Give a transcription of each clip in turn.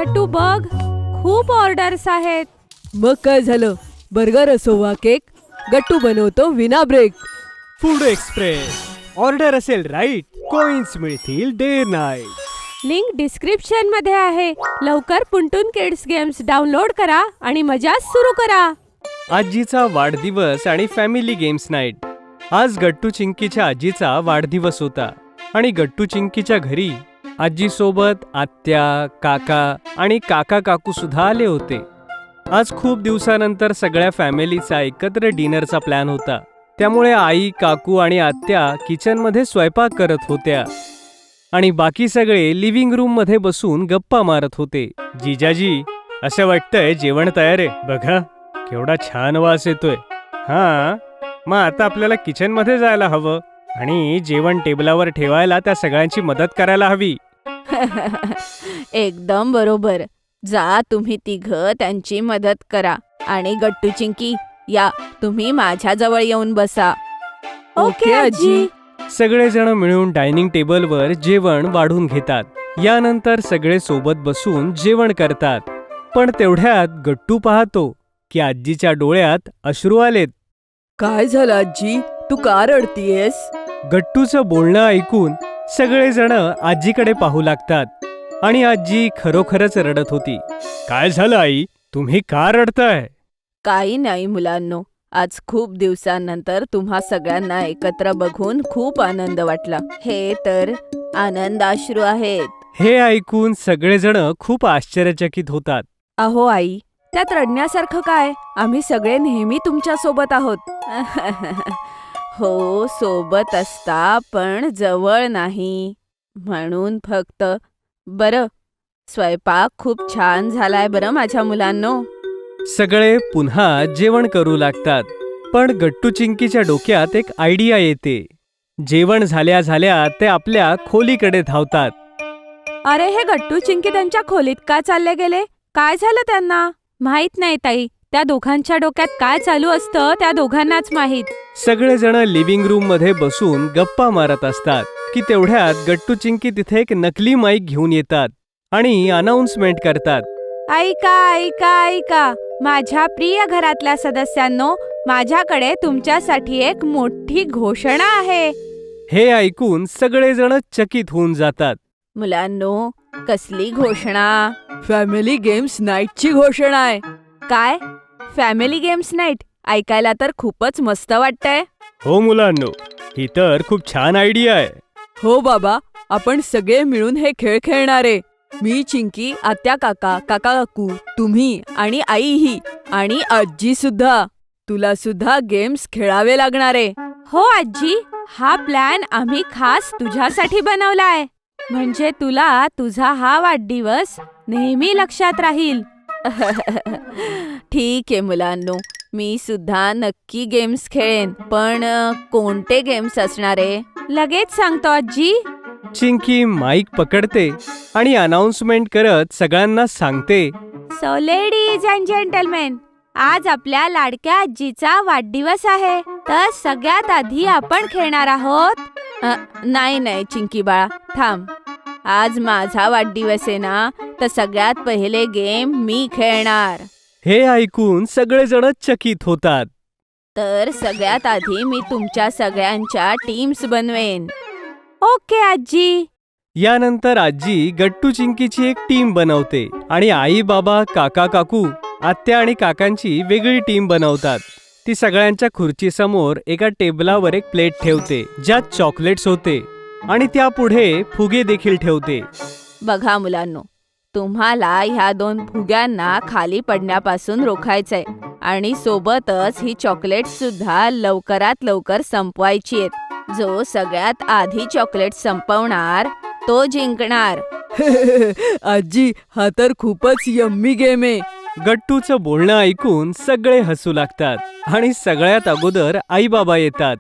गट्टू बघ, खूप ऑर्डर्स आहेत. मग काय झालं, बर्गर असो वा केक, गट्टू बनवतो विना ब्रेक. Food express. ऑर्डर असेल राईट, कॉइन्स मिळतील डे नाईट. लिंक डिस्क्रिप्शन मध्ये आहे. लवकर पुंटून किड्स गेम्स डाउनलोड करा आणि मजा सुरू करा. आजीचा वाढदिवस आणि फॅमिली गेम्स नाईट. आज गट्टू चिंकीच्या आजीचा वाढदिवस होता आणि गट्टू चिंकीच्या घरी आजीसोबत आत्या, काका आणि काका काकू सुद्धा आले होते. आज खूप दिवसानंतर सगळ्या फॅमिलीचा एकत्र डिनरचा प्लॅन होता. त्यामुळे आई, काकू आणि आत्या किचनमध्ये स्वयंपाक करत होत्या आणि बाकी सगळे लिव्हिंग रूम मध्ये बसून गप्पा मारत होते. जिजाजी, असं वाटतंय जेवण तयार आहे. बघा केवढा छान वास येतोय. हा, मग आता आपल्याला किचन मध्ये जायला हवं आणि जेवण टेबलावर ठेवायला त्या सगळ्यांची मदत करायला हवी. एकदम बरोबर. जा तुम्ही तिघं त्यांची मदत करा आणि गट्टू चिंकी, या तुम्ही माझ्याजवळ येऊन बसा. ओके आजी. सगळेजण मिळून डायनिंग टेबलवर जेवण वाढून घेतात. यानंतर सगळे सोबत बसून जेवण करतात. पण तेवढ्यात गट्टू पाहतो की आजीच्या डोळ्यात अश्रू आलेत. काय झालं आजी, तू का रडतीयस? गट्टूचं बोलणं ऐकून सगळेजण आजीकडे पाहू लागतात आणि आजी खरोखरच रडत होती. काय झालं आई, तुम्ही का रडताय? काही नाही मुलांनो, आज खूप दिवसांनंतर तुम्हा सगळ्यांना एकत्र बघून खूप आनंद वाटला. हे तर आनंदाश्रू आहेत. हे ऐकून सगळेजण खूप आश्चर्यचकित होतात. अहो आई, त्यात रडण्यासारखं काय? आम्ही सगळे नेहमी तुमच्या सोबत आहोत. हो, सोबत असता पण जवळ नाही, म्हणून फक्त. बरं, स्वयंपाक खूप छान झालाय बरं माझ्या मुलांनो. सगळे पुन्हा जेवण करू लागतात. पण गट्टू चिंकीच्या डोक्यात एक आयडिया येते. जेवण झाल्या झाल्या ते आपल्या खोलीकडे धावतात. अरे, हे गट्टू चिंकी त्यांच्या खोलीत का चालले गेले? काय झालं त्यांना? माहित नाही ताई, त्या दोघांच्या डोक्यात काय चालू असतं त्या दोघांनाच माहित. सगळेजण लिव्हिंग रूम मध्ये बसून गप्पा मारत असतात की तेवढ्यात गट्टू चिंकी तिथे एक नकली माईक घेऊन येतात आणि अनाउन्समेंट करतात. ऐका ऐका ऐका, माझ्या प्रिय घरातल्या सदस्यांनो, माझ्याकडे तुमच्यासाठी एक मोठी घोषणा आहे. हे ऐकून सगळेजण चकित होऊन जातात. मुलांनो, कसली घोषणा? फॅमिली गेम्स नाईटची घोषणा आहे. काय? Family games night? ऐकायला तर खूपच मस्त वाटतंय. हो मुलांनो, ही तर खूप छान आयडिया आहे. हो बाबा, आपण सगळे मिळून हे खेळ खेळणारे. मी, चिंकी, आत्या, काका, काका काकू, तुम्ही आणि आईही आणि आजी सुद्धा. तुला सुद्धा गेम्स खेळावे लागणारे. हो आजी, हा प्लॅन आम्ही खास तुझ्यासाठी बनवलाय. म्हणजे तुला तुझा हा वाढदिवस नेहमी लक्षात राहील. ठीक आहे मुलांनो, मी सुद्धा नक्की गेम्स खेळेन. पण कोणते गेम्स असणारे? लगेच सांगतो आजी. चिंकी माईक पकडते आणि अनाउन्समेंट करत सगळ्यांना सांगते. सो लेडीज अँड जेंटलमेन, आज आपल्या लाडक्या आजीचा वाढदिवस आहे. तर सगळ्यात आधी आपण खेळणार आहोत. नाही नाही चिंकी बाळा, थांब. आज माझा वाढदिवस आहे ना, तर सगळ्यात पहिले गेम मी खेळणार. हे ऐकून सगळेजण चकित होतात. तर सगळ्यात आधी मी तुमच्या सगळ्यांच्या टीम्स बनवेन. ओके आजी. यानंतर आजी गट्टू चिंकीची एक टीम बनवते आणि आई, बाबा, काका काकू, आत्या आणि काकांची वेगळी टीम बनवतात. ती सगळ्यांच्या खुर्चीसमोर एका टेबलावर एक प्लेट ठेवते ज्यात चॉकलेट्स होते आणि त्यापुढे फुगे देखील ठेवते. बघा मुलांनो, तुम्हाला ह्या 2 फुग्यांना खाली पडण्यापासून रोखायचंय आणि सोबतच ही चॉकलेट सुद्धा लवकरात लवकर संपवायची आहेत. जो सगळ्यात आधी चॉकलेट संपवणार तो जिंकणार. आजी, हा तर खूपच यम्मी गेम आहे. गट्टूचं बोलणं ऐकून सगळे हसू लागतात आणि सगळ्यात अगोदर आई बाबा येतात.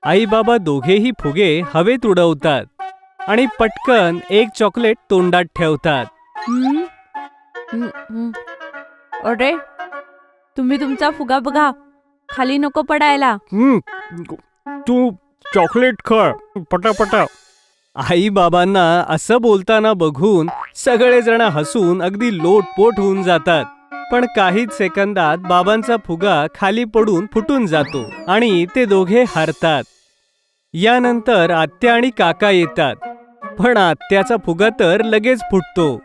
आई बाबा दोघेही फुगे हवेत उडवतात आणि पटकन एक चॉकलेट तोंडात ठेवतात. अरे, तुम्ही तुमचा फुगा बघा, खाली नको पडायला. तू चॉकलेट खा पटापटा. आई बाबांना असं बोलताना बघून सगळेजण हसून अगदी लोटपोट होऊन जातात. पण काहीच सेकंदात बाबांचा फुगा खाली पडून फुटून जातो आणि ते दोघे हारतात. यानंतर आत्या आणि काका येतात. पण आत्याचा फुगा तर लगेच फुटतो,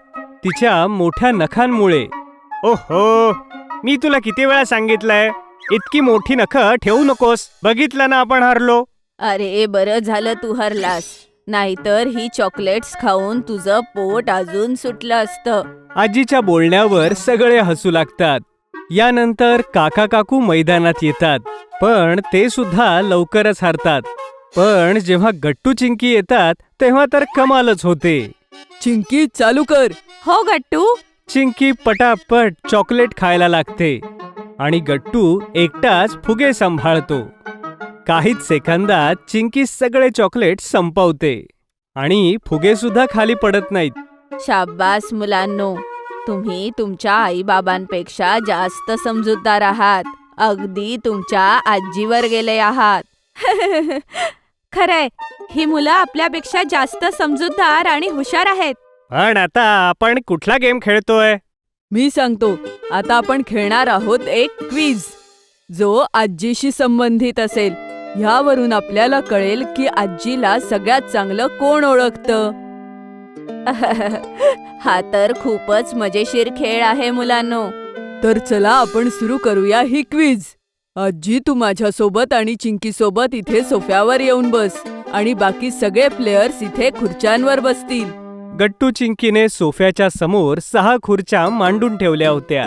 तिच्या मोठ्या नखांमुळे. ओहो, मी तुला किती वेळा सांगितलंय, इतकी मोठी नखं ठेवू नकोस. बघितलं ना आपण हारलो. अरे बरं झालं तू हरलास, नाहीतर ही चॉकलेट्स खाऊन तुझं पोट अजून सुटलं असतं. आजीच्या बोलण्यावर सगळे हसू लागतात. यानंतर काका काकू मैदानात येतात, पण ते सुद्धा लवकरच हारतात. पण जेव्हा गट्टू चिंकी येतात तेव्हा तर कमालच होते. चिंकी चालू कर. हो गट्टू. चिंकी पटापट चॉकलेट खायला लागते आणि गट्टू एकटाच फुगे सांभाळतो. काहीच सेकंदात चिंकी सगळे चॉकलेट संपवते आणि फुगे सुद्धा खाली पडत नाहीत. शाब्बास मुलांनो, तुम्ही तुमच्या आईबाबांपेक्षा जास्त समजूतदार आहात. अगदी तुमच्या आजीवर गेले आहात. खरंय, ही मुलं आपल्यापेक्षा जास्त समजूतदार आणि हुशार आहेत. पण आता आपण कुठला गेम खेळतोय? मी सांगतो. आता आपण खेळणार आहोत एक क्विज, जो आजीशी संबंधित असेल. ह्यावरून आपल्याला कळेल की आजीला सगळ्यात चांगलं कोण ओळखतं. हा तर खूपच मजेशीर खेळ आहे मुलांनो. तर चला आपण सुरू करूया ही क्विज. आजी, तू माझ्यासोबत आणि चिंकी सोबत इथे सोफ्यावर येऊन बस आणि बाकी सगळे प्लेयर्स इथे खुर्च्यांवर बसतील. गट्टू चिंकीने सोफ्याच्या समोर 6 खुर्च्या मांडून ठेवल्या होत्या,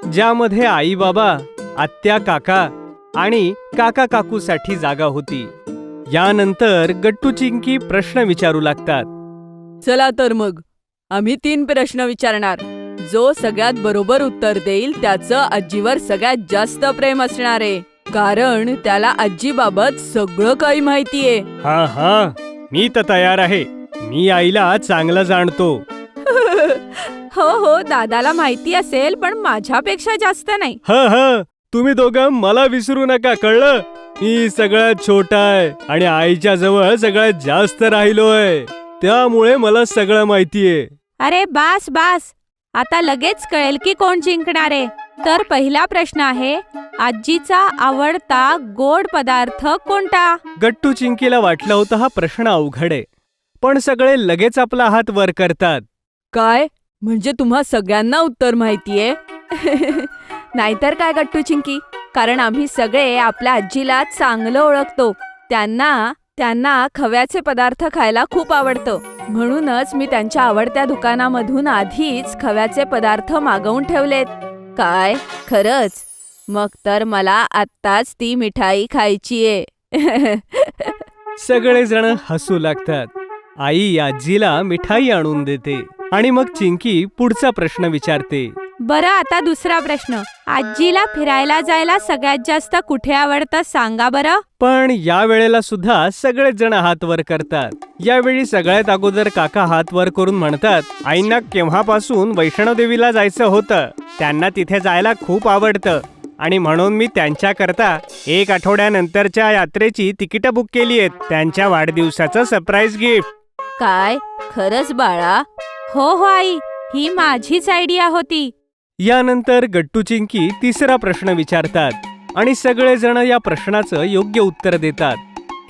ज्यामध्ये आई बाबा, आत्या काका आणि काका काकूसाठी जागा होती. यानंतर गट्टू चिंकी प्रश्न विचारू लागतात. चला तर मग आम्ही 3 प्रश्न विचारणार. जो सगळ्यात बरोबर उत्तर देईल त्याचं आजीवर सगळ्यात जास्त प्रेम असणार आहे, कारण त्याला आजीबाबत सगळं काही माहितीये. हा हा, मी तर तयार आहे. मी आईला चांगलं जाणतो. हो हो, दादाला माहिती असेल, पण माझ्यापेक्षा जास्त नाही. ह, तुम्ही दोघं मला विसरू नका, कळलं? मी सगळ्यात छोटा आहे आणि आईच्या जवळ सगळ्यात जास्त राहिलोय, त्यामुळे मला सगळं माहितीये. अरे बास बास, आता लगेच कळेल की कोण जिंकणार आहे. तर पहिला प्रश्न आहे, आजीचा आवडता गोड पदार्थ कोणता? गट्टू चिंकीला वाटलं होतं हा प्रश्न अवघड आहे, पण सगळे लगेच आपला हात वर करतात. काय म्हणजे तुम्हा सगळ्यांना उत्तर माहितीये? नाहीतर काय गट्टू चिंकी, कारण आम्ही सगळे आपल्या आजीला चांगलं ओळखतो. त्यांना खव्याचे पदार्थ खायला खूप आवडतं. म्हणूनच मी त्यांच्या आवडत्या दुकानामधून आधीच खव्याचे पदार्थ मागवून ठेवलेत. काय खरंच? मग तर मला आत्ताच ती मिठाई खायचीये. सगळेजण हसू लागतात. आई आजीला मिठाई आणून देते आणि मग चिंकी पुढचा प्रश्न विचारते. बरं, आता दुसरा प्रश्न, आजीला फिरायला जायला सगळ्यात जास्त कुठे आवडतं सांगा बरं. पण या वेळेला सुद्धा सगळेच जण हात वर करतात. यावेळी सगळ्यात अगोदर काका हात वर करून म्हणतात, आईंना केव्हापासून वैष्णोदेवीला जायचं होतं. त्यांना तिथे जायला खूप आवडतं आणि म्हणून मी त्यांच्याकरता 1 आठवड्यानंतरच्या यात्रेची तिकीटं बुक केली आहेत, त्यांच्या वाढदिवसाचं सरप्राईज गिफ्ट. काय खरंच बाळा? हो हो आई, ही माझीच आयडिया होती. यानंतर गट्टू चिंकी तिसरा प्रश्न विचारतात आणि सगळेजण या प्रश्नाचं योग्य उत्तर देतात.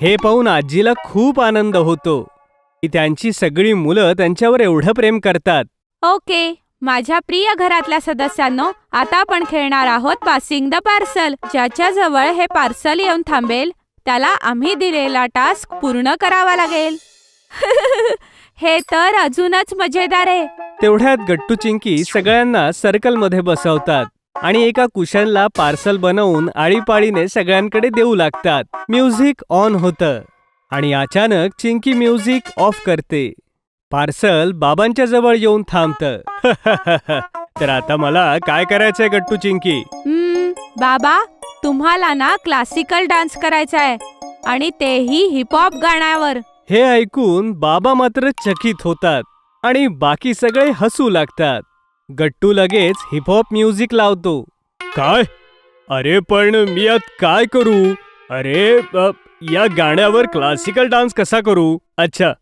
हे पाहून आजीला खूप आनंद होतो की त्यांची सगळी मुलं त्यांच्यावर एवढं प्रेम करतात. ओके, माझ्या प्रिय घरातल्या सदस्यांनो, आता आपण खेळणार आहोत पासिंग द पार्सल. ज्याच्या जवळ हे पार्सल येऊन थांबेल त्याला आम्ही दिलेला टास्क पूर्ण करावा लागेल. हे तर अजूनच मजेदार आहे. तेवढ्यात गट्टू चिंकी सगळ्यांना सर्कलमध्ये बसवतात आणि एका कुशनला पार्सल बनवून आळीपाळीने सगळ्यांकडे देऊ लागतात. म्युझिक ऑन होतं आणि अचानक चिंकी म्युझिक ऑफ करते. पार्सल बाबांच्या जवळ येऊन थांबतं. तर आता मला काय करायचंय गट्टू चिंकी? बाबा, तुम्हाला ना क्लासिकल डान्स करायचा आहे आणि तेही हिपहॉप गाण्यावर. हे ऐकून बाबा मात्र चकित होतात आणि बाकी सगळे हसू लागतात. गट्टू लगेच हिपहॉप म्युझिक लावतो. काय? अरे पण मी यात काय करू? अरे या गाण्यावर क्लासिकल डान्स कसा करू? अच्छा,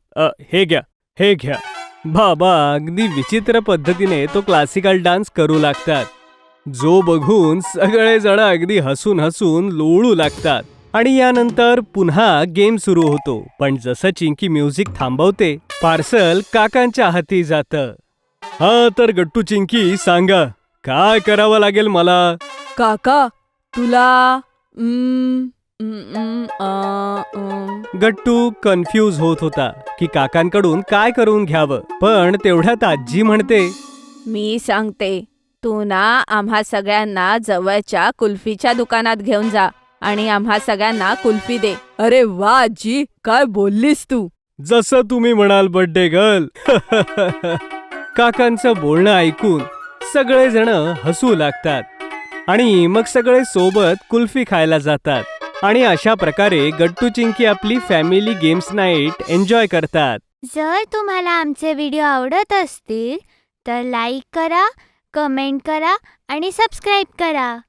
हे घ्या. बाबा अगदी विचित्र पद्धतीने तो क्लासिकल डान्स करू लागतात, जो बघून सगळेजण अगदी हसून हसून लोळू लागतात. आणि यानंतर पुन्हा गेम सुरू होतो. पण जसं चिंकी म्युझिक थांबवते, पार्सल काकांच्या हाती जातं. हा तर गट्टू चिंकी, सांगा काय करावं लागेल मला? काका तुला गट्टू कन्फ्यूज होत होता की काकांकडून काय करून घ्यावं. पण तेवढ्यात आजी म्हणते, मी सांगते, तू ना आम्हा सगळ्यांना जवळच्या कुल्फीच्या दुकानात घेऊन जा आणि आम्हा सगळ्यांना कुल्फी दे. अरे वा आजी, काय बोललीस तू? जसं तुम्ही म्हणाल बर्थडे गर्ल. काकांचं बोलणं ऐकून सगळेजण हसू लागतात आणि मग सगळे सोबत कुल्फी खायला जातात. आणि अशा प्रकारे गट्टू चिंकी आपली फॅमिली गेम्स नाईट एन्जॉय करतात. जर तुम्हाला आमचे व्हिडिओ आवडत असतील तर लाईक करा, कमेंट करा आणि सबस्क्राईब करा.